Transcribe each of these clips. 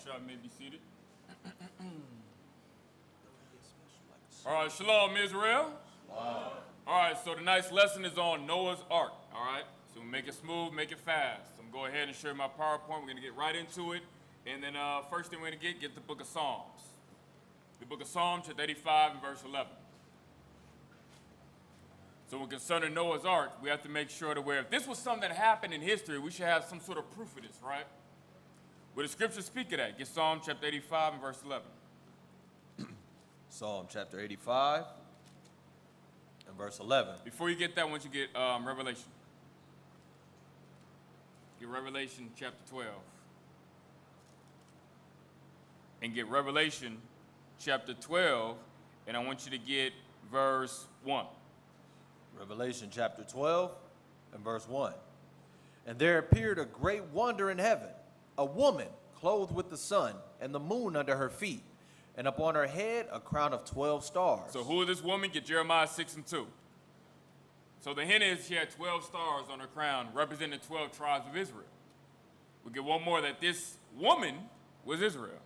Y'all may be seated. All right, shalom, Israel. Wow. All right, so tonight's lesson is on Noah's Ark. All right, so make it smooth, make it fast. So I'm going to go ahead and share my PowerPoint. We're going to get right into it. And then first thing we're going to get the book of Psalms. The book of Psalms, chapter 85 and verse 11. So when concerning Noah's Ark, we have to make sure that if this was something that happened in history, we should have some sort of proof of this, right? Where the scriptures speak of that. Get Psalm chapter 85 and verse 11. Psalm chapter 85 and verse 11. Before you get that, I want you to get Revelation. Get Revelation chapter 12. And get Revelation chapter 12, and I want you to get verse 1. Revelation chapter 12 and verse 1. And there appeared a great wonder in heaven, a woman clothed with the sun and the moon under her feet, and upon her head a crown of 12 stars. So who is this woman? Get Jeremiah 6 and 2. So the hint is she had 12 stars on her crown, representing 12 tribes of Israel. We'll get one more, that this woman was Israel.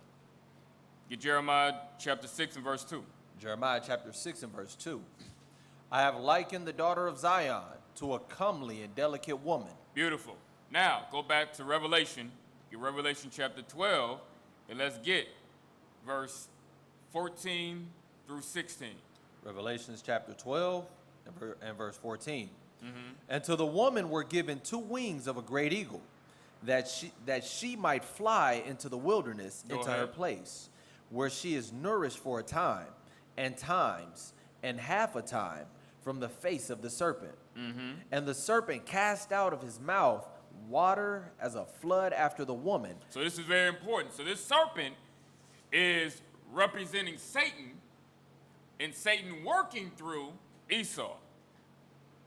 Get Jeremiah chapter 6 and verse 2. Jeremiah chapter 6 and verse 2. I have likened the daughter of Zion to a comely and delicate woman. Beautiful. Now, go back to Revelation. Get Revelation chapter 12, and let's get verse 14 through 16. Revelations chapter 12 and verse 14. And to the woman were given 2 wings of a great eagle, that she might fly into the wilderness, Go into ahead. her place, where she is nourished for a time, and times, and half a time, from the face of the serpent. And the serpent cast out of his mouth water as a flood after the woman. So this is very important. So this serpent is representing Satan, and Satan working through Esau.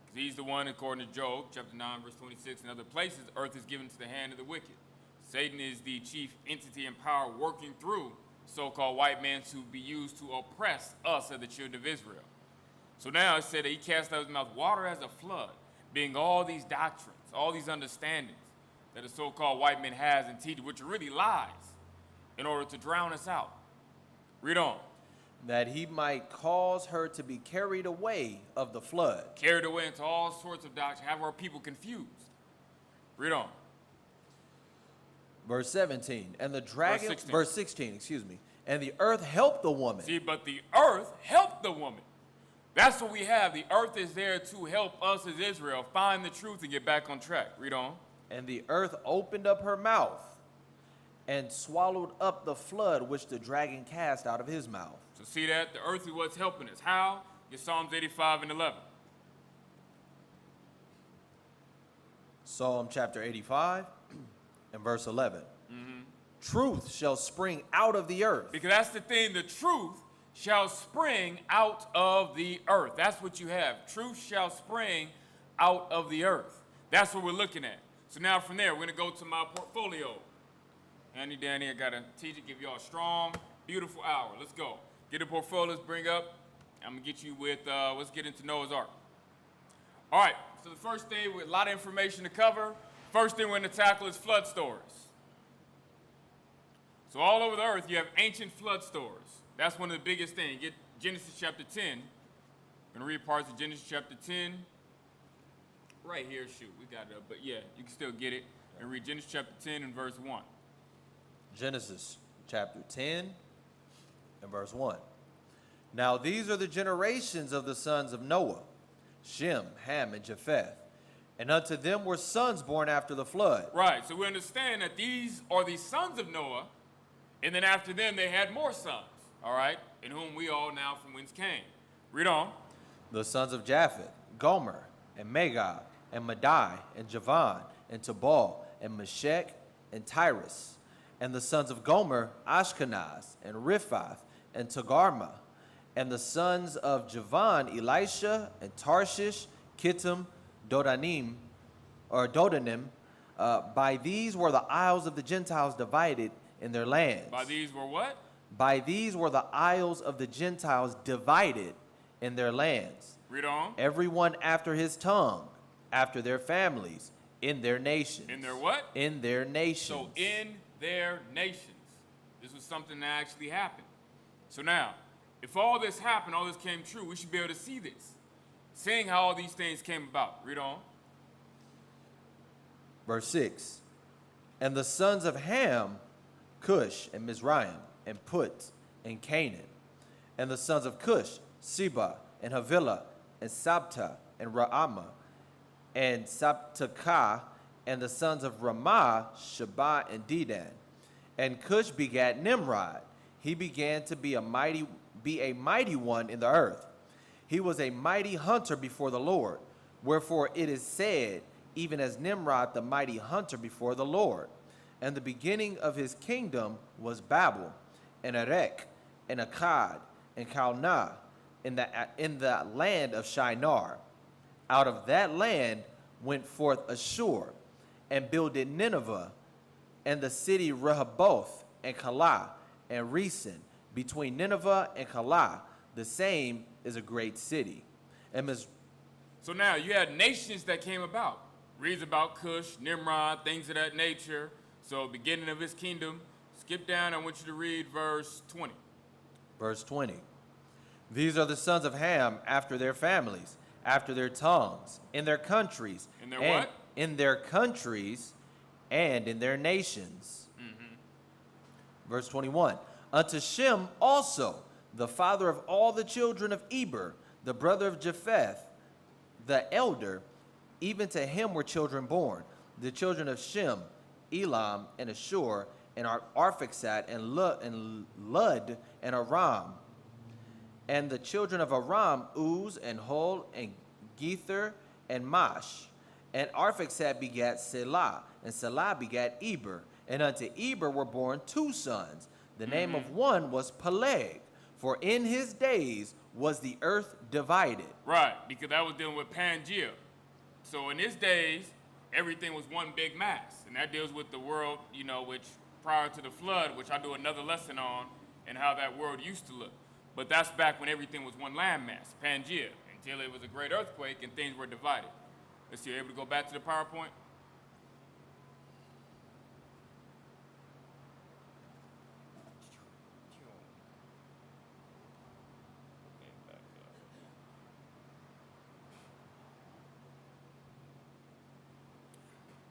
Because he's the one, according to Job, chapter 9, verse 26, and other places, earth is given to the hand of the wicked. Satan is the chief entity and power working through so-called white men to be used to oppress us as the children of Israel. So now it said that he cast out of his mouth water as a flood, being all these doctrines, all these understandings that the so-called white man has and teaches, which are really lies, in order to drown us out. Read on. That he might cause her to be carried away of the flood. Carried away into all sorts of doctrine, have our people confused. Read on. Verse 17. And the dragon, Verse 16. verse 16, excuse me. And the earth helped the woman. See, but the earth helped the woman. That's what we have. The earth is there to help us as Israel find the truth and get back on track. Read on. And the earth opened up her mouth and swallowed up the flood which the dragon cast out of his mouth. So see that? The earth is what's helping us. How? Get Psalms 85 and 11. Psalm chapter 85 and verse 11. Truth shall spring out of the earth. Because that's the thing. The truth shall spring out of the earth. That's what you have. Truth shall spring out of the earth. That's what we're looking at. So now from there, we're going to go to my portfolio. Andy, Danny, I got to teach it, give you all a strong, beautiful hour. Let's go. Get the portfolio, let's bring up. I'm going to get you with, let's get into Noah's Ark. All right, so the first thing, with a lot of information to cover, first thing we're going to tackle is flood stories. So all over the earth, you have ancient flood stories. That's one of the biggest things. Get Genesis chapter 10. I'm going to read parts of Genesis chapter 10. Right here, shoot, we got it up. But yeah, you can still get it. And read Genesis chapter 10 and verse 1. Genesis chapter 10 and verse 1. Now these are the generations of the sons of Noah, Shem, Ham, and Japheth. And unto them were sons born after the flood. Right, so we understand that these are the sons of Noah, and then after them they had more sons, all right, in whom we all now from whence came. Read on. The sons of Japheth, Gomer, and Magog, and Madai, and Javan, and Tubal, and Meshech, and Tyrus. And the sons of Gomer, Ashkenaz, and Riphath, and Togarmah. And the sons of Javan, Elisha, and Tarshish, Kittim, Dodanim. By these were the isles of the Gentiles divided in their lands. By these were what? By these were the isles of the Gentiles divided in their lands. Read on. Everyone after his tongue, after their families, in their nations. In their what? In their nations. So in their nations. This was something that actually happened. So now, if all this happened, all this came true, we should be able to see this. Seeing how all these things came about. Read on. Verse 6. And the sons of Ham, Cush and Mizraim, and Put, and Canaan. And the sons of Cush, Seba, and Havilah, and Sabta, and Raamah, and Sabtakah. And the sons of Ramah, Sheba, and Dedan. And Cush begat Nimrod. He began to be a mighty one in the earth. He was a mighty hunter before the Lord. Wherefore it is said, even as Nimrod the mighty hunter before the Lord. And the beginning of his kingdom was Babel, and Erech, and Akkad, and Calneh, in the land of Shinar. Out of that land went forth Ashur, and builded Nineveh, and the city Rehoboth, and Calah, and Resen. Between Nineveh and Calah, the same is a great city. And so now you had nations that came about. Reads about Cush, Nimrod, things of that nature. So beginning of his kingdom. Skip down, I want you to read verse 20. Verse 20. These are the sons of Ham after their families, after their tongues, in their countries. In their what? In their countries and in their nations. Verse 21. Unto Shem also, the father of all the children of Eber, the brother of Japheth, the elder, even to him were children born. The children of Shem, Elam, and Ashur, and Arphaxad, and Lud, and Aram. And the children of Aram, Uz, and Hol, and Gether, and Mash. And Arphaxad begat Selah, and Selah begat Eber. And unto Eber were born two sons. The name of one was Peleg, for in his days was the earth divided. Right, because that was dealing with Pangea. So in his days, everything was one big mass. And that deals with the world, which prior to the flood, which I do another lesson on, and how that world used to look. But that's back when everything was one landmass, Pangea, until it was a great earthquake and things were divided. Let's see, you able to go back to the PowerPoint?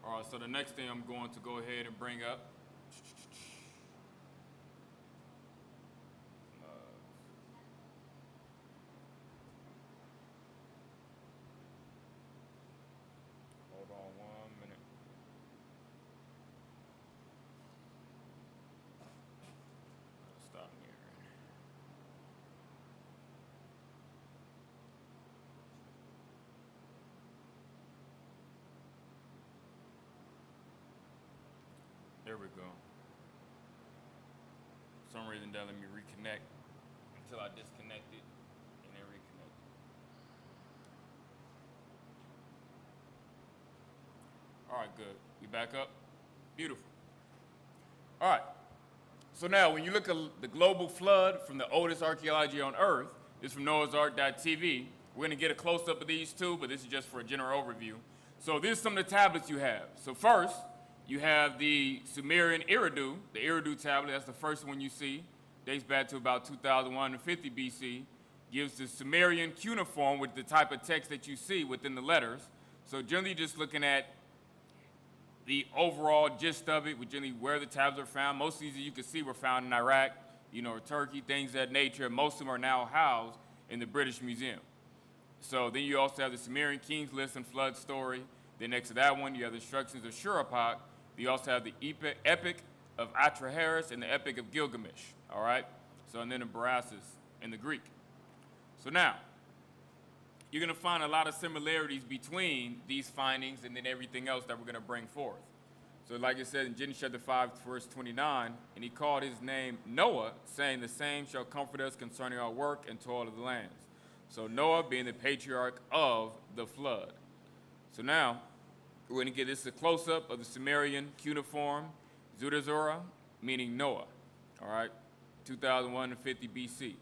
All right, so the next thing I'm going to go ahead and bring up. Hold on 1 minute. Stop mirroring. There we go. For some reason, that let me reconnect until I disconnect it and then reconnect. All right, good. We back up? Beautiful. All right. So now, when you look at the global flood from the oldest archaeology on Earth, this is from NoahsArk.tv. We're going to get a close-up of these two, but this is just for a general overview. So these are some of the tablets you have. So first, you have the Sumerian Eridu, the Eridu tablet. That's the first one you see. Dates back to about 2150 BC. Gives the Sumerian cuneiform with the type of text that you see within the letters. So generally just looking at the overall gist of it, generally where the tablets are found. Most of these you can see were found in Iraq, or Turkey, things of that nature. Most of them are now housed in the British Museum. So then you also have the Sumerian King's List and Flood Story. Then next to that one, you have the instructions of Shuruppak. You also have the Epic of Atrahasis and the Epic of Gilgamesh, all right? So, and then the Berossus in the Greek. So now, you're going to find a lot of similarities between these findings and then everything else that we're going to bring forth. So like it said in Genesis chapter 5, verse 29, and he called his name Noah, saying, the same shall comfort us concerning our work and toil of the lands. So Noah being the patriarch of the flood. So now, we're going to get this a close-up of the Sumerian cuneiform, Zudazora, meaning Noah, all right, 2150 BC.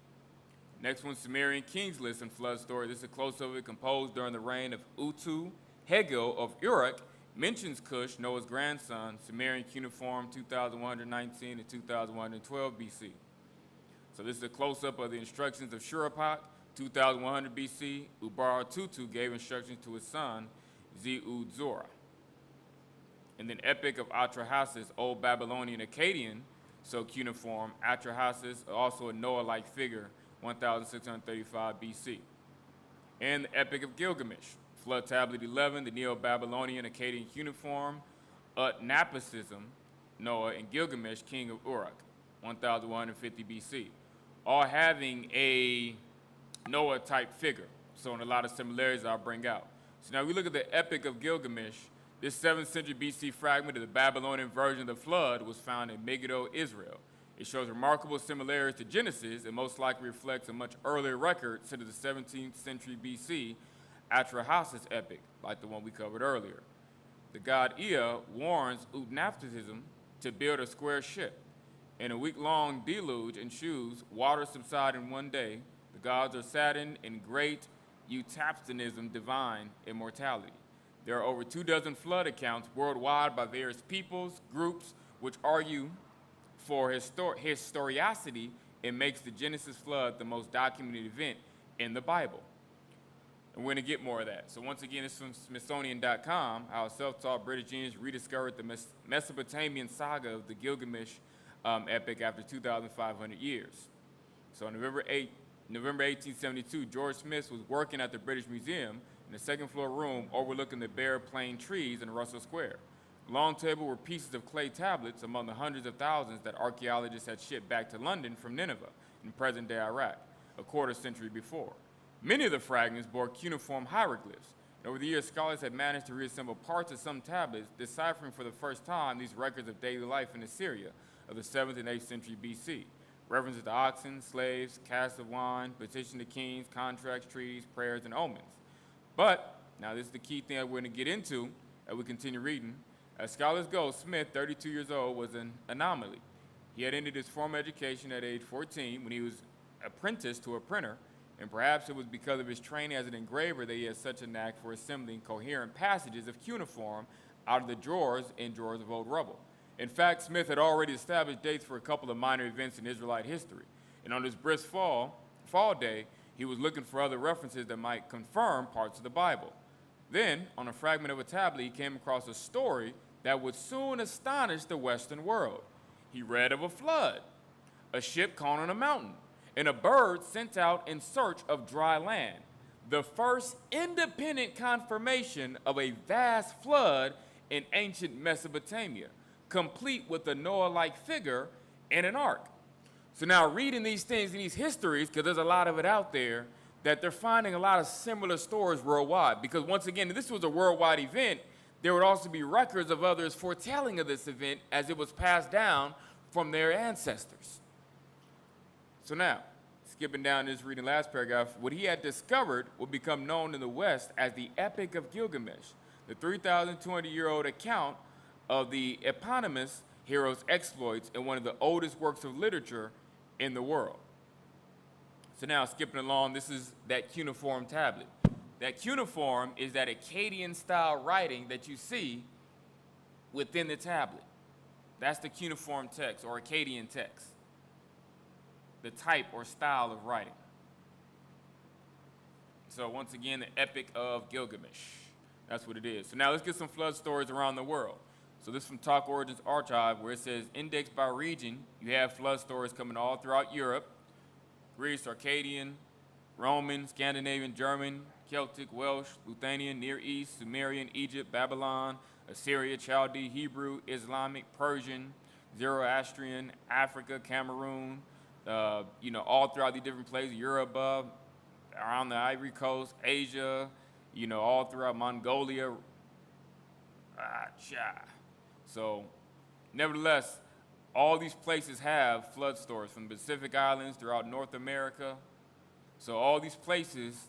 Next one, Sumerian King's List and Flood Story. This is a close-up of it composed during the reign of Utu Hegel of Uruk mentions Cush, Noah's grandson, Sumerian cuneiform 2119 to 2112 BC. So this is a close-up of the instructions of Shurappak, 2100 BC. Ubaratutu gave instructions to his son, Zeu-Zora. And then Epic of Atrahasis, Old Babylonian Akkadian, so cuneiform, Atrahasis, also a Noah-like figure, 1635 BC. And the Epic of Gilgamesh, Flood Tablet 11, the Neo-Babylonian Akkadian cuneiform, Utnapishtim, Noah, and Gilgamesh, king of Uruk, 1150 BC, all having a Noah-type figure. So in a lot of similarities I'll bring out. So now we look at the Epic of Gilgamesh. This 7th century BC fragment of the Babylonian version of the flood was found in Megiddo, Israel. It shows remarkable similarities to Genesis and most likely reflects a much earlier record such as the 17th century BC Atrahasis epic, like the one we covered earlier. The god Ea warns Utnapishtim to build a square ship. In a week-long deluge ensues, water subside in one day. The gods are saddened in great Utnapishtim divine immortality. There are over 24 flood accounts worldwide by various peoples, groups, which argue for historicity and makes the Genesis flood the most documented event in the Bible. And we're going to get more of that. So once again, it's from Smithsonian.com, how a self-taught British genius rediscovered the Mesopotamian saga of the Gilgamesh epic after 2,500 years. So on November 1872, George Smith was working at the British Museum in the second-floor room overlooking the bare plane trees in Russell Square. The long table were pieces of clay tablets among the hundreds of thousands that archaeologists had shipped back to London from Nineveh in present-day Iraq, a quarter century before. Many of the fragments bore cuneiform hieroglyphs. And over the years, scholars had managed to reassemble parts of some tablets, deciphering for the first time these records of daily life in Assyria of the 7th and 8th century BC. References to oxen, slaves, casks of wine, petition to kings, contracts, treaties, prayers, and omens. But, now this is the key thing that we're going to get into as we continue reading. As scholars go, Smith, 32 years old, was an anomaly. He had ended his formal education at age 14 when he was apprenticed to a printer, and perhaps it was because of his training as an engraver that he had such a knack for assembling coherent passages of cuneiform out of the drawers and drawers of old rubble. In fact, Smith had already established dates for a couple of minor events in Israelite history, and on his brisk fall day, he was looking for other references that might confirm parts of the Bible. Then, on a fragment of a tablet, he came across a story that would soon astonish the Western world. He read of a flood, a ship caught on a mountain, and a bird sent out in search of dry land. The first independent confirmation of a vast flood in ancient Mesopotamia, complete with a Noah-like figure and an ark. So now reading these things and these histories, because there's a lot of it out there, that they're finding a lot of similar stories worldwide. Because once again, if this was a worldwide event, there would also be records of others foretelling of this event as it was passed down from their ancestors. So now, skipping down this reading last paragraph, what he had discovered would become known in the West as the Epic of Gilgamesh, the 3,200-year-old account of the eponymous hero's exploits and one of the oldest works of literature in the world. So now, skipping along, this is that cuneiform tablet. That cuneiform is that Akkadian-style writing that you see within the tablet. That's the cuneiform text or Akkadian text, the type or style of writing. So once again, the Epic of Gilgamesh. That's what it is. So now let's get some flood stories around the world. So this is from Talk Origins Archive, where it says, indexed by region, you have flood stories coming all throughout Europe: Greece, Akkadian, Roman, Scandinavian, German, Celtic, Welsh, Lithuanian, Near East, Sumerian, Egypt, Babylon, Assyria, Chaldee, Hebrew, Islamic, Persian, Zoroastrian, Africa, Cameroon, all throughout the different places, Yoruba, around the Ivory Coast, Asia, all throughout Mongolia. So, nevertheless, all these places have flood stories from the Pacific Islands throughout North America. So all these places,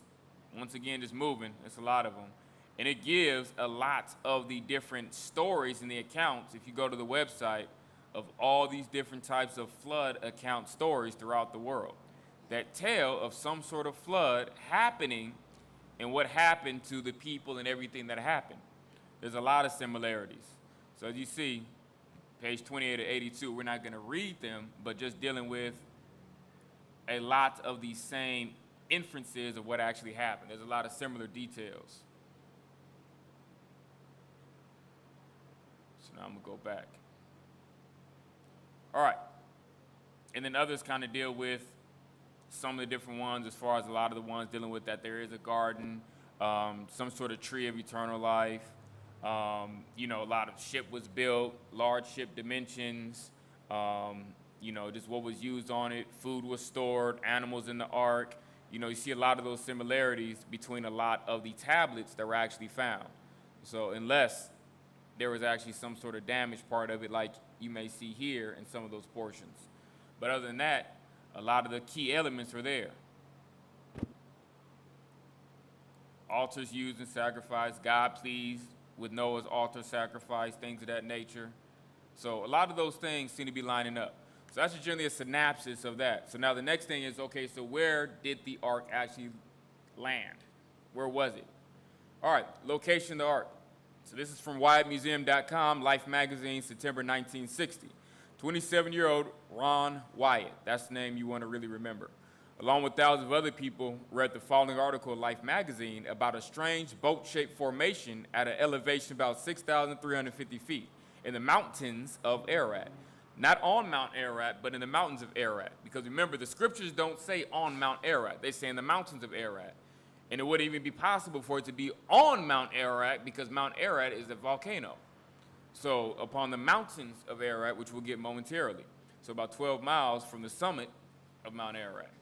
once again, just moving, it's a lot of them. And it gives a lot of the different stories in the accounts, if you go to the website, of all these different types of flood account stories throughout the world that tell of some sort of flood happening and what happened to the people and everything that happened. there's a lot of similarities. So as you see, page 28 of 82, we're not going to read them, but just dealing with a lot of the same inferences of what actually happened. There's a lot of similar details. So now I'm going to go back. All right. And then others kind of deal with some of the different ones, as far as a lot of the ones dealing with that there is a garden, some sort of tree of eternal life. You know, a lot of ship was built, large ship dimensions, you know, just what was used on it, food was stored, animals in the ark. You know, you see a lot of those similarities between a lot of the tablets that were actually found. So unless there was actually some sort of damaged part of it, like you may see here in some of those portions. But other than that, a lot of the key elements were there. Altars used in sacrifice, God pleased with Noah's altar sacrifice, things of that nature. So a lot of those things seem to be lining up. So that's just generally a synopsis of that. So now the next thing is, okay, so where did the ark actually land? Where was it? All right, location of the ark. So this is from WyattMuseum.com, Life Magazine, September 1960. 27-year-old Ron Wyatt, that's the name you want to really remember, along with thousands of other people, read the following article in Life Magazine about a strange boat-shaped formation at an elevation about 6,350 feet in the mountains of Ararat. Not on Mount Ararat, but in the mountains of Ararat. Because remember, the scriptures don't say on Mount Ararat. They say in the mountains of Ararat. And it wouldn't even be possible for it to be on Mount Ararat because Mount Ararat is a volcano. So upon the mountains of Ararat, which we'll get momentarily. So about 12 miles from the summit of Mount Ararat.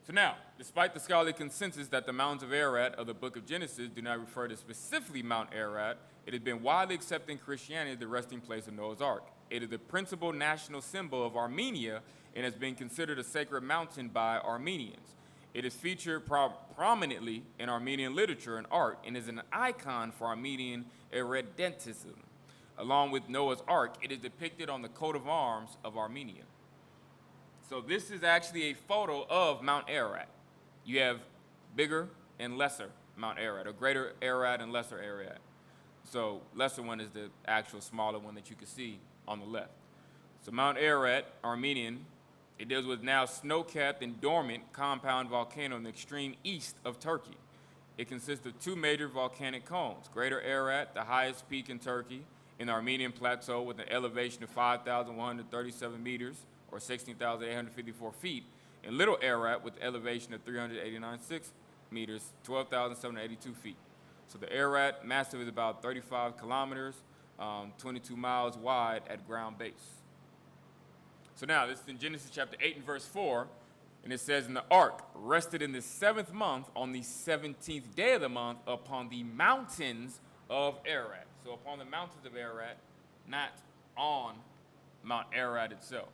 So now, despite the scholarly consensus that the mountains of Ararat of the book of Genesis do not refer to specifically Mount Ararat, it has been widely accepted in Christianity as the resting place of Noah's Ark. It is the principal national symbol of Armenia and has been considered a sacred mountain by Armenians. It is featured prominently in Armenian literature and art and is an icon for Armenian irredentism. Along with Noah's Ark, it is depicted on the coat of arms of Armenia. So this is actually a photo of Mount Ararat. You have bigger and lesser Mount Ararat, or greater Ararat and lesser Ararat. So lesser one is the actual smaller one that you can see on the left. So Mount Ararat, Armenian, it deals with now snow-capped and dormant compound volcano in the extreme east of Turkey. It consists of two major volcanic cones, Greater Ararat, the highest peak in Turkey, in the Armenian plateau with an elevation of 5,137 meters, or 16,854 feet, and Little Ararat with an elevation of 389.6 meters, 12,782 feet. So the Ararat massive is about 35 kilometers, 22 miles wide at ground base. So now, this is in Genesis chapter 8 and verse 4, and it says, "And the ark rested in the 7th month on the 17th day of the month upon the mountains of Ararat." So upon the mountains of Ararat, not on Mount Ararat itself.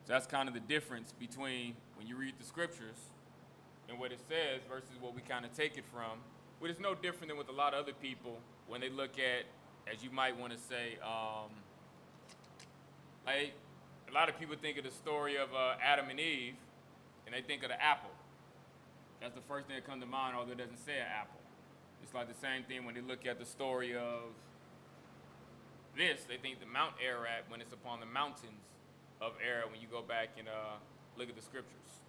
So that's kind of the difference between when you read the scriptures and what it says versus what we kind of take it from, which is no different than with a lot of other people when they look at, as you might want to say, like a lot of people think of the story of Adam and Eve, and they think of the apple. That's the first thing that comes to mind, although it doesn't say an apple. It's like the same thing when they look at the story of this, they think the Mount Ararat when it's upon the mountains of Ararat when you go back and look at the scriptures.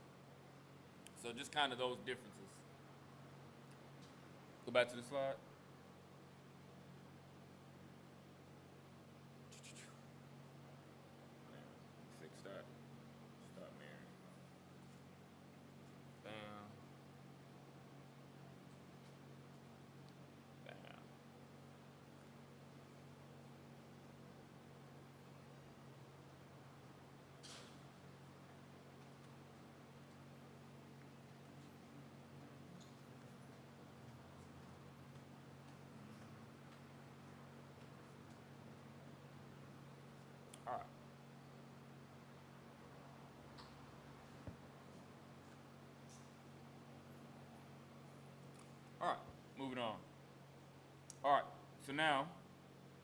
So just kind of those differences. Go back to the slide. Fix that. Stop mirroring. Bam. Bam. All right. All right, moving on. All right, so now,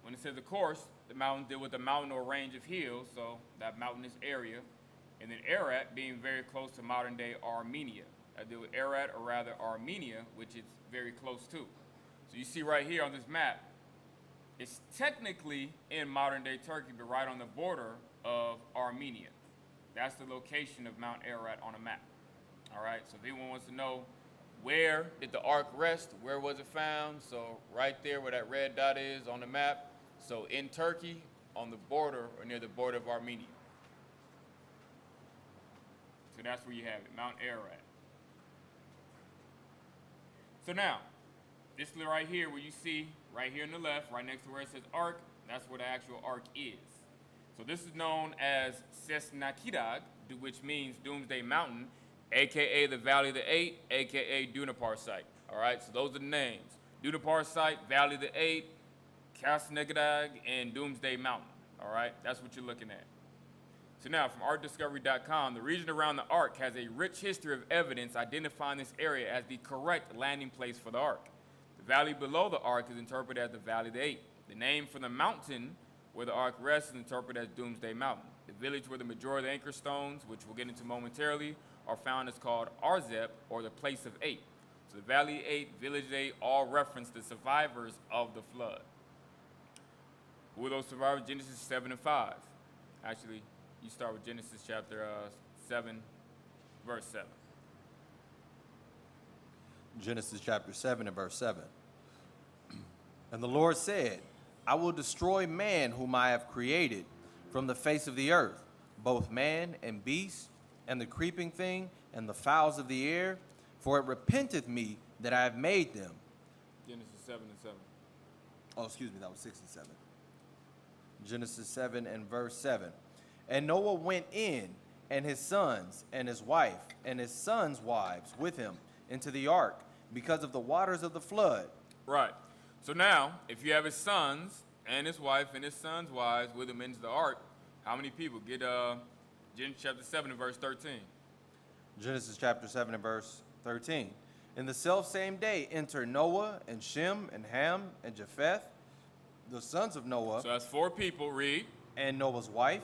when it says, of course, the mountain deal with the mountain or range of hills, so that mountainous area, and then Ararat being very close to modern-day Armenia. I deal with Ararat, or rather Armenia, which it's very close to. So you see right here on this map, It's technically in modern day Turkey, but right on the border of Armenia. That's the location of Mount Ararat on a map. All right, so if anyone wants to know where did the ark rest, where was it found? So right there where that red dot is on the map. So in Turkey, on the border or near the border of Armenia. So that's where you have it, Mount Ararat. So now, this right here where you see, right here on the left, right next to where it says ark, that's where the actual ark is. So this is known as Sesnakidag, which means Doomsday Mountain, aka the Valley of the Eight, aka Dunapar site. All right, so those are the names. Dunapar site, Valley of the Eight, Sesnakidag, and Doomsday Mountain. All right, that's what you're looking at. So now, from artdiscovery.com, the region around the ark has a rich history of evidence identifying this area as the correct landing place for the ark. The valley below the ark is interpreted as the Valley of the Eight. The name for the mountain where the ark rests is interpreted as Doomsday Mountain. The village where the majority of the anchor stones, which we'll get into momentarily, are found is called Arzep, or the Place of Eight. So the Valley 8, Village 8, all reference the survivors of the flood. Who are those survivors? Genesis 7 and 5. Actually, you start with Genesis chapter 7, verse 7. Genesis chapter 7 and verse 7. And the Lord said, I will destroy man whom I have created from the face of the earth, both man and beast, and the creeping thing, and the fowls of the air, for it repenteth me that I have made them. Genesis 7 and 7. Oh, excuse me, that was 6 and 7. Genesis 7 and verse 7. And Noah went in, and his sons, and his wife, and his sons' wives with him into the ark, because of the waters of the flood. Right. So now, if you have his sons and his wife and his sons' wives with him into the ark, how many people? Get Genesis chapter 7 and verse 13. Genesis chapter 7 and verse 13. In the selfsame day enter Noah and Shem and Ham and Japheth, the sons of Noah, So that's 4 people. Read. and Noah's wife,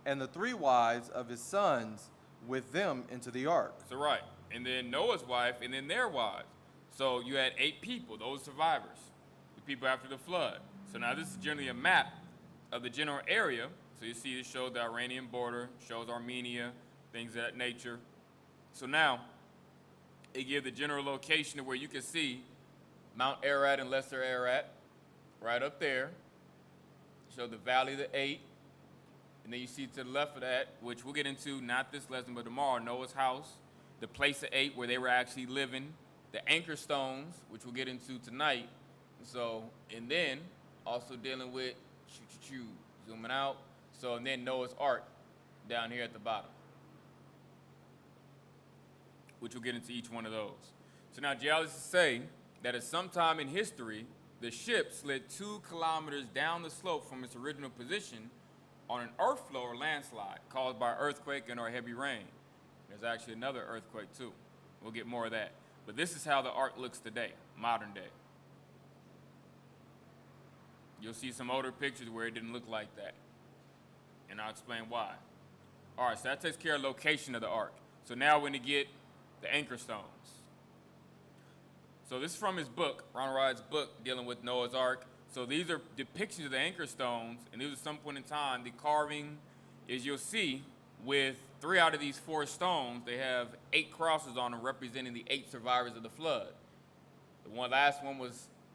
and the 3 wives of his sons with them into the ark. So right. And then Noah's wife and then their wives. So you had 8 people, those survivors, the people after the flood. So now this is generally a map of the general area. So you see it shows the Iranian border, shows Armenia, things of that nature. So now it gives the general location of where you can see Mount Ararat and Lesser Ararat right up there. Show the Valley of the Eight. And then you see to the left of that, which we'll get into not this lesson but tomorrow, Noah's house, the Place of Eight where they were actually living, the anchor stones, which we'll get into tonight. So, and then also dealing with, zooming out. So, and then Noah's Ark down here at the bottom, which we'll get into each one of those. So now geologists say that at some time in history, the ship slid 2 kilometers down the slope from its original position on an earth flow or landslide caused by earthquake and or heavy rain. There's actually another earthquake too. We'll get more of that. But this is how the ark looks today, modern day. You'll see some older pictures where it didn't look like that. And I'll explain why. All right, so that takes care of location of the ark. So now we're going to get the anchor stones. So this is from his book, Ronald Wyatt's book, dealing with Noah's Ark. So these are depictions of the anchor stones, and these are some point in time. The carving is, you'll see, with 3 out of these 4 stones, they have 8 crosses on them representing the 8 survivors of the flood. The last one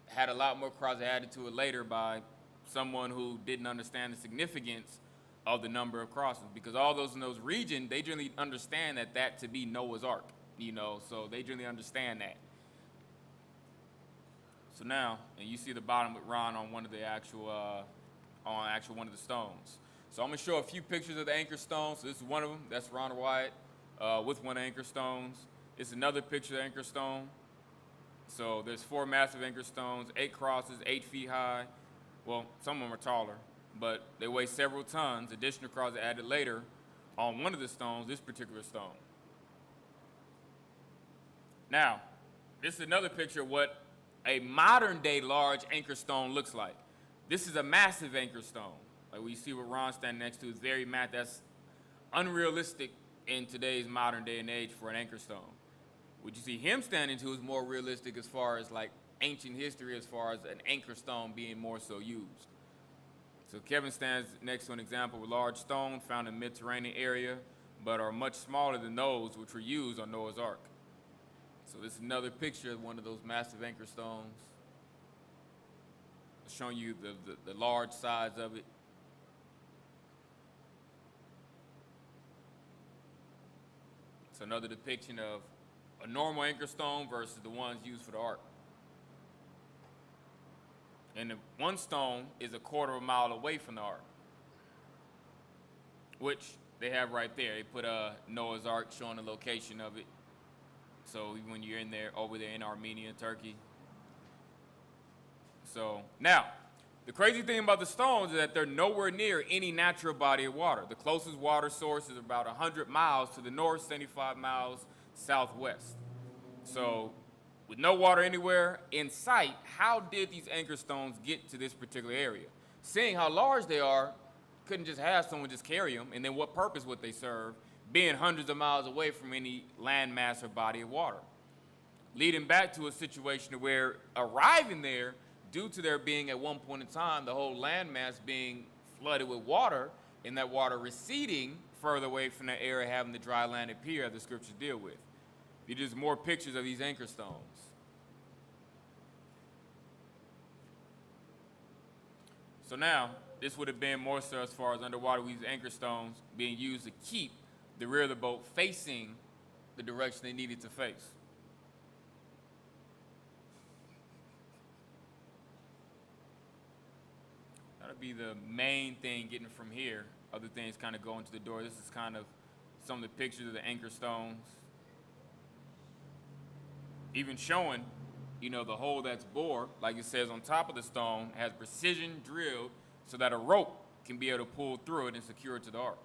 had a lot more crosses added to it later by someone who didn't understand the significance of the number of crosses, because all those in those regions, they generally understand that to be Noah's Ark, so they generally understand that. So now, and you see the bottom with Ron on one of the one of the stones. So I'm gonna show a few pictures of the anchor stones. So this is one of them. That's Ronald Wyatt with one of the anchor stones. It's another picture of the anchor stone. So there's 4 massive anchor stones, 8 crosses, 8 feet high. Well, some of them are taller, but they weigh several tons. Additional crosses added later on one of the stones, this particular stone. Now, this is another picture of what a modern day large anchor stone looks like. This is a massive anchor stone. Like we see what Ron's standing next to is very massive. That's unrealistic in today's modern day and age for an anchor stone. What you see him standing to is more realistic as far as like ancient history as far as an anchor stone being more so used. So Kevin stands next to an example of a large stone found in the Mediterranean area, but are much smaller than those which were used on Noah's Ark. So this is another picture of one of those massive anchor stones, showing you the large size of it. It's another depiction of a normal anchor stone versus the ones used for the ark. And the one stone is a quarter of a mile away from the ark, which they have right there. They put a Noah's Ark showing the location of it. So when you're in there, over there in Armenia and Turkey. So now, the crazy thing about the stones is that they're nowhere near any natural body of water. The closest water source is about 100 miles to the north, 75 miles southwest. So with no water anywhere in sight, how did these anchor stones get to this particular area? Seeing how large they are, couldn't just have someone just carry them, and then what purpose would they serve, being hundreds of miles away from any landmass or body of water? Leading back to a situation where arriving there, due to there being at one point in time the whole landmass being flooded with water, and that water receding further away from the area, having the dry land appear, as the scriptures deal with. These are more pictures of these anchor stones. So now, this would have been more so as far as underwater, these anchor stones being used to keep the rear of the boat facing the direction they needed to face. That'll be the main thing getting from here. Other things kind of go into the door. This is kind of some of the pictures of the anchor stones. Even showing, the hole that's bored, like it says on top of the stone, has precision drilled so that a rope can be able to pull through it and secure it to the ark.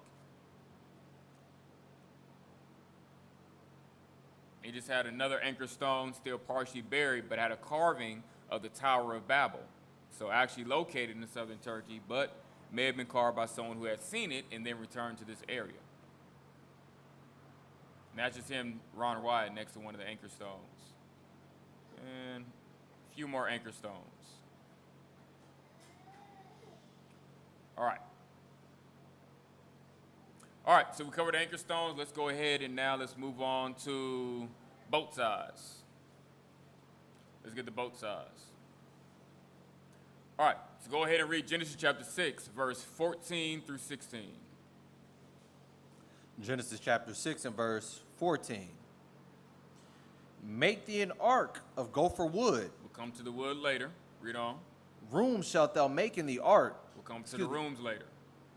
He just had another anchor stone still partially buried, but had a carving of the Tower of Babel. So actually located in southern Turkey, but may have been carved by someone who had seen it and then returned to this area. And that's just him, Ron Wyatt, next to one of the anchor stones. And a few more anchor stones. All right, so we covered anchor stones. Let's go ahead and now let's move on to boat size. Let's get the boat size. All right, so go ahead and read Genesis chapter 6, verse 14 through 16. Genesis chapter 6 and verse 14. Make thee an ark of gopher wood. We'll come to the wood later. Read on. Rooms shalt thou make in the ark. We'll come to the rooms later.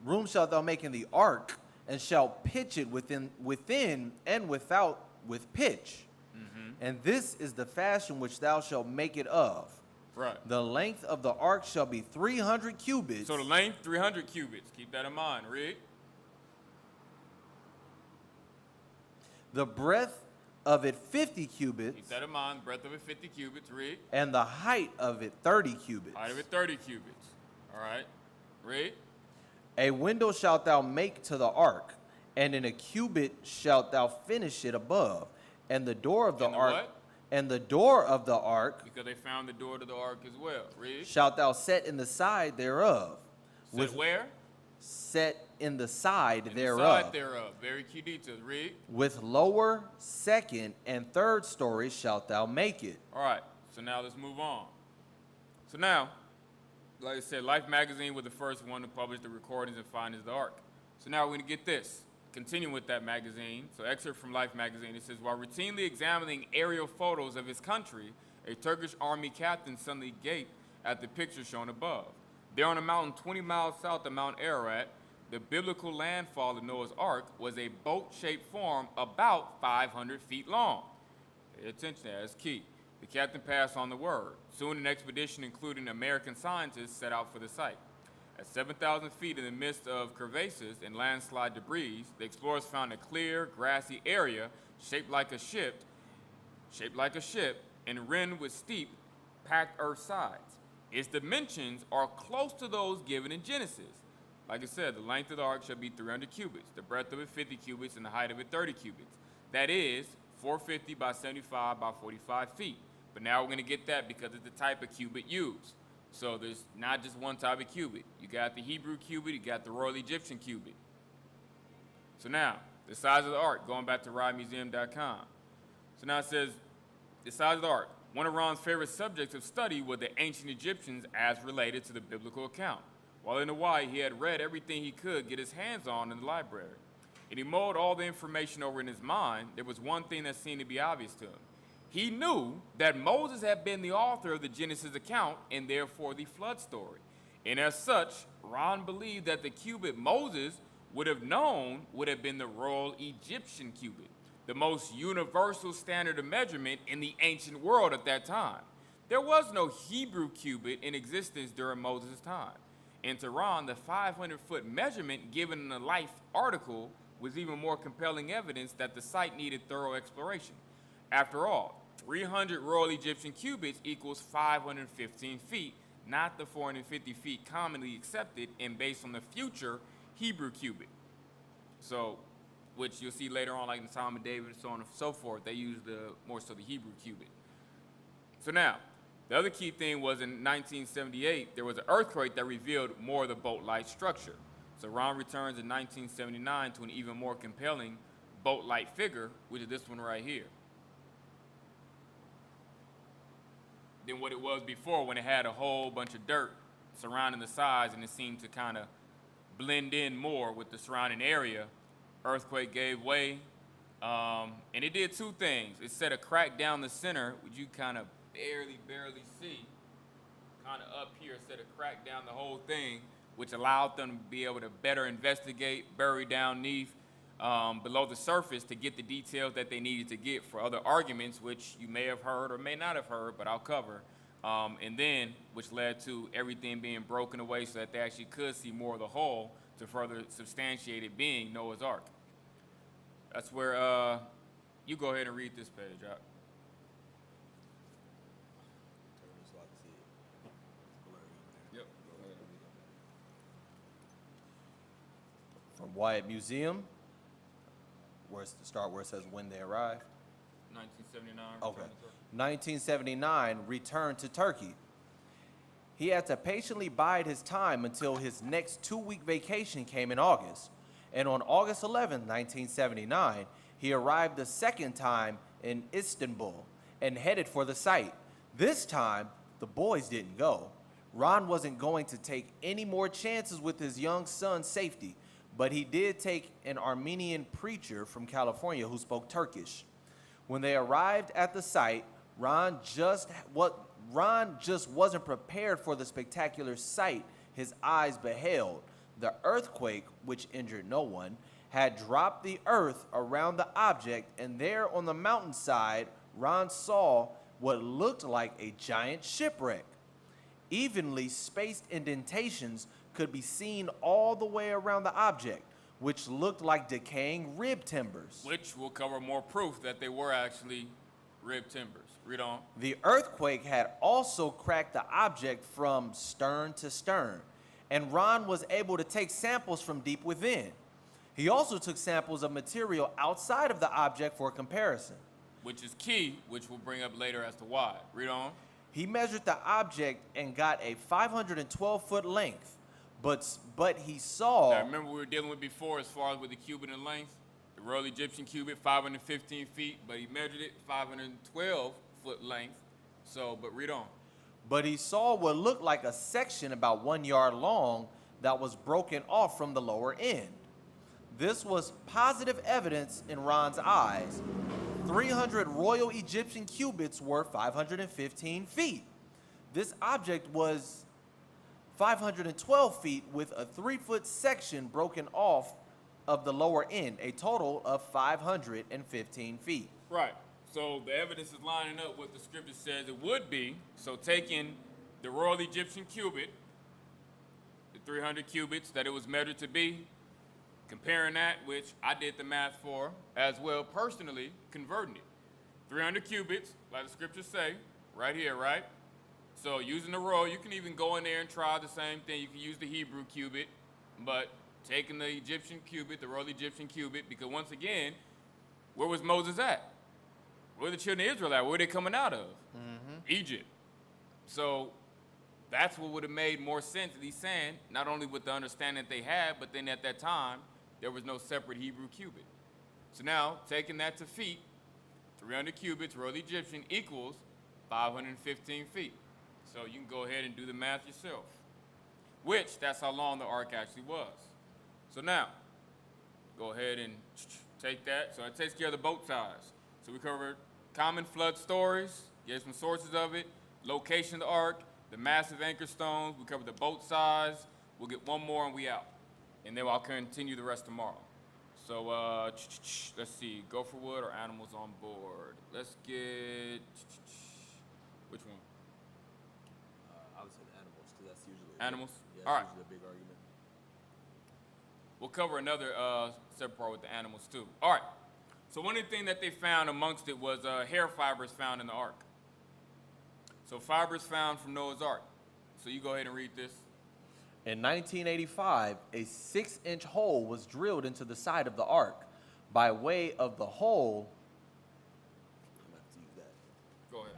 Rooms shalt thou make in the ark, and shalt pitch it within and without with pitch. Mm-hmm. And this is the fashion which thou shalt make it of. Right. The length of the ark shall be 300 cubits. So the length, 300 cubits. Keep that in mind. Read. The breadth of it 50 cubits. Keep that in mind. Breadth of it 50 cubits. Read. And the height of it 30 cubits. Height of it 30 cubits. All right. Read. A window shalt thou make to the ark, and in a cubit shalt thou finish it above. And the door of the ark. What? And the door of the ark. Because they found the door to the ark as well. Read. Shalt thou set in the side thereof. Set where? Set in the side in thereof. The side thereof. Very key details. Read. With lower, second, and third stories shalt thou make it. All right. So now let's move on. So now, like I said, Life magazine was the first one to publish the recordings and findings of the ark. So now we're going to get this. Continuing with that magazine, so excerpt from Life magazine, it says, while routinely examining aerial photos of his country, a Turkish army captain suddenly gaped at the picture shown above. There on a mountain 20 miles south of Mount Ararat, the biblical landfall of Noah's Ark was a boat-shaped form about 500 feet long. Pay attention, that's key. The captain passed on the word. Soon an expedition including American scientists set out for the site. At 7,000 feet in the midst of crevasses and landslide debris, the explorers found a clear, grassy area shaped like a ship, and rimmed with steep, packed earth sides. Its dimensions are close to those given in Genesis. Like I said, the length of the ark shall be 300 cubits, the breadth of it 50 cubits, and the height of it 30 cubits. That is 450 by 75 by 45 feet. But now we're going to get that because it's the type of cubit used. So there's not just one type of cubit. You got the Hebrew cubit, you got the Royal Egyptian cubit. So now, the size of the ark, going back to ridemuseum.com. So now it says, the size of the ark. One of Ron's favorite subjects of study were the ancient Egyptians as related to the biblical account. While in Hawaii, he had read everything he could get his hands on in the library. And he mulled all the information over in his mind. There was one thing that seemed to be obvious to him. He knew that Moses had been the author of the Genesis account and therefore the flood story. And as such, Ron believed that the cubit Moses would have known would have been the Royal Egyptian cubit, the most universal standard of measurement in the ancient world at that time. There was no Hebrew cubit in existence during Moses' time. And to Ron, the 500-foot measurement given in the Life article was even more compelling evidence that the site needed thorough exploration. After all, 300 Royal Egyptian cubits equals 515 feet, not the 450 feet commonly accepted and based on the future Hebrew cubit. So, which you'll see later on, like in the time of David and so on and so forth, they used more so the Hebrew cubit. So now, the other key thing was in 1978, there was an earthquake that revealed more of the boat-like structure. So Ron returns in 1979 to an even more compelling boat-like figure, which is this one right here, than what it was before when it had a whole bunch of dirt surrounding the sides and it seemed to kind of blend in more with the surrounding area. Earthquake gave way, and it did two things. It set a crack down the center, which you kind of barely see, kind of up here, set a crack down the whole thing, which allowed them to be able to better investigate, bury down beneath, below the surface to get the details that they needed to get for other arguments, which you may have heard or may not have heard, but I'll cover. And then, which led to everything being broken away so that they actually could see more of the whole to further substantiate it being Noah's Ark. That's where, you go ahead and read this page out. Yep. From Wyatt Museum, where it says when they arrived. 1979. Okay. 1979, returned to Turkey. He had to patiently bide his time until his next 2-week vacation came in August. And on August 11, 1979, he arrived the second time in Istanbul and headed for the site. This time, the boys didn't go. Ron wasn't going to take any more chances with his young son's safety, but he did take an Armenian preacher from California who spoke Turkish. When they arrived at the site, Ron just wasn't prepared for the spectacular sight his eyes beheld. The earthquake, which injured no one, had dropped the earth around the object, and there on the mountainside, Ron saw what looked like a giant shipwreck. Evenly spaced indentations could be seen all the way around the object, which looked like decaying rib timbers. Which will cover more proof that they were actually rib timbers. Read on. The earthquake had also cracked the object from stern to stern, and Ron was able to take samples from deep within. He also took samples of material outside of the object for comparison. Which is key, which we'll bring up later as to why. Read on. He measured the object and got a 512-foot length, but he saw... Now, remember we were dealing with before as far as with the cubit in length? The Royal Egyptian cubit, 515 feet, but he measured it 512-foot length. So, but read on. But he saw what looked like a section about 1 yard long that was broken off from the lower end. This was positive evidence in Ron's eyes. 300 Royal Egyptian cubits were 515 feet. This object was 512 feet with a 3-foot section broken off of the lower end, a total of 515 feet. Right. So the evidence is lining up what the scripture says it would be. So taking the Royal Egyptian cubit, the 300 cubits that it was measured to be, comparing that, which I did the math for as well personally, converting it. 300 cubits, like the scriptures say, right here, right? So using the royal, you can even go in there and try the same thing. You can use the Hebrew cubit, but taking the Egyptian cubit, the Royal Egyptian cubit, because once again, where was Moses at? Where were the children of Israel at? Where were they coming out of? Egypt. So that's what would have made more sense. He's saying, not only with the understanding that they had, but then at that time, there was no separate Hebrew cubit. So now, taking that to feet, 300 cubits, Royal Egyptian, equals 515 feet. So you can go ahead and do the math yourself. Which, that's how long the ark actually was. So now, go ahead and take that. So it takes care of the boat size. So we covered common flood stories, gave some sources of it, location of the ark, the massive anchor stones. We covered the boat size. We'll get one more and we out. And then I'll continue the rest tomorrow. So let's see, gopher wood or animals on board. Let's get, which one? I would say the animals, because that's usually Animals? Yeah, All right. usually a big argument. We'll cover another separate part with the animals too. All right. So one of the things that they found amongst it was hair fibers found in the ark. So fibers found from Noah's ark. So you go ahead and read this. In 1985, a 6-inch hole was drilled into the side of the ark. By way of the hole, I'm going to have to use that. Go ahead.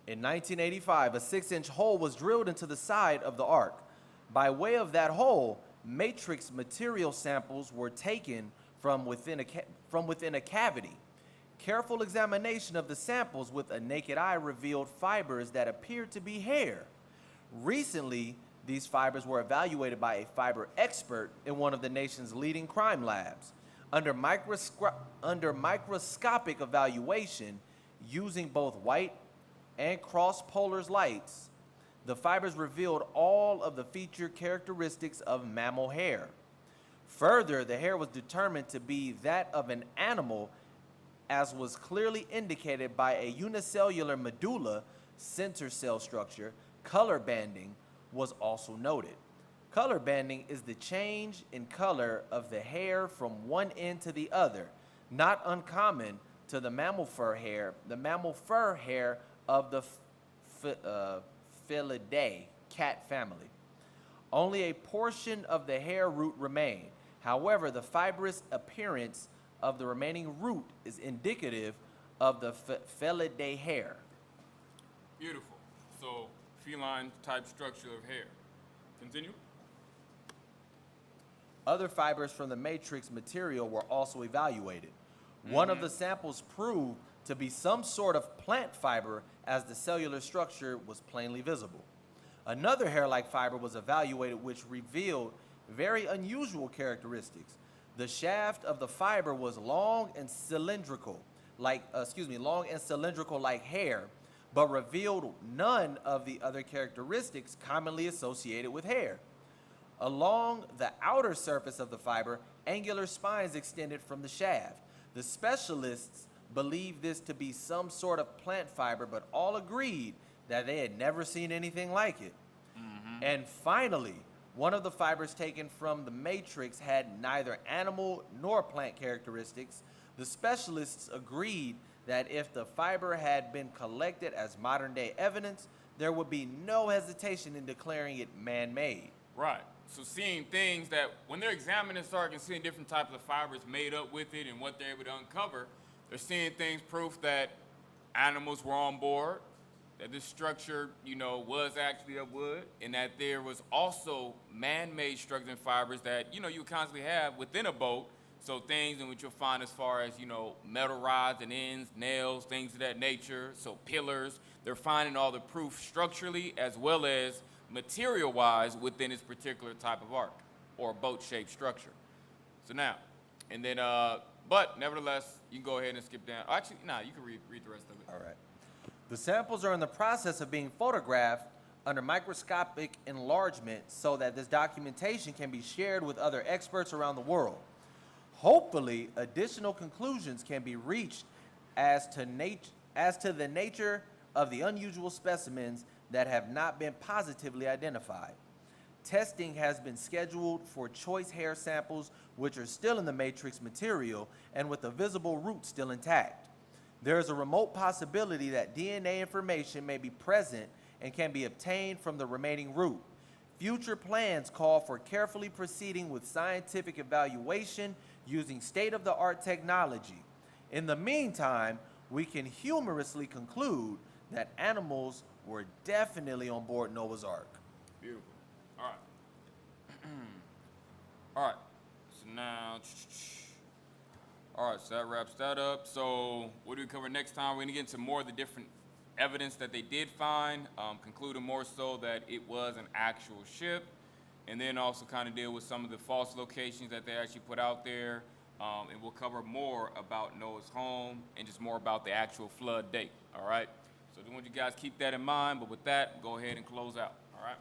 In 1985, a 6-inch hole was drilled into the side of the ark. By way of that hole, matrix material samples were taken from within a cavity. Careful examination of the samples with a naked eye revealed fibers that appeared to be hair. Recently, these fibers were evaluated by a fiber expert in one of the nation's leading crime labs. Under microscopic evaluation, using both white and cross-polar lights, the fibers revealed all of the feature characteristics of mammal hair. Further, the hair was determined to be that of an animal, as was clearly indicated by a unicellular medulla, center cell structure. Color banding was also noted. Color banding is the change in color of the hair from one end to the other, not uncommon to the mammal fur hair of the Felidae cat family. Only a portion of the hair root remained. However, the fibrous appearance of the remaining root is indicative of the Felidae hair. Beautiful. So feline type structure of hair. Continue. Other fibers from the matrix material were also evaluated. One of the samples proved to be some sort of plant fiber, as the cellular structure was plainly visible. Another hair-like fiber was evaluated, which revealed very unusual characteristics. The shaft of the fiber was long and cylindrical like hair, but revealed none of the other characteristics commonly associated with hair. Along the outer surface of the fiber, angular spines extended from the shaft. The specialists believed this to be some sort of plant fiber, but all agreed that they had never seen anything like it. And finally, one of the fibers taken from the matrix had neither animal nor plant characteristics. The specialists agreed that if the fiber had been collected as modern-day evidence, there would be no hesitation in declaring it man-made. Right. So seeing things that, when they're examining this ark and seeing different types of fibers made up with it and what they're able to uncover, they're seeing things, proof that animals were on board, that this structure, was actually of wood, and that there was also man-made structures and fibers that, you constantly have within a boat. So things in which you'll find as far as, metal rods and ends, nails, things of that nature. So pillars, they're finding all the proof structurally as well as material-wise within this particular type of ark or boat-shaped structure. So now, and then, but nevertheless, you can go ahead and skip down. Actually, no, you can read the rest of it. All right. The samples are in the process of being photographed under microscopic enlargement so that this documentation can be shared with other experts around the world. Hopefully, additional conclusions can be reached as to the nature of the unusual specimens that have not been positively identified. Testing has been scheduled for choice hair samples which are still in the matrix material and with the visible root still intact. There is a remote possibility that DNA information may be present and can be obtained from the remaining root. Future plans call for carefully proceeding with scientific evaluation using state-of-the-art technology. In the meantime, we can humorously conclude that animals were definitely on board Noah's Ark. Beautiful. All right. All right. So now, all right, so that wraps that up. So what do we cover next time? We're going to get into more of the different evidence that they did find, concluding more so that it was an actual ship, and then also kind of deal with some of the false locations that they actually put out there. And we'll cover more about Noah's home and just more about the actual flood date, all right? So I just want you guys to keep that in mind, but with that, go ahead and close out, all right?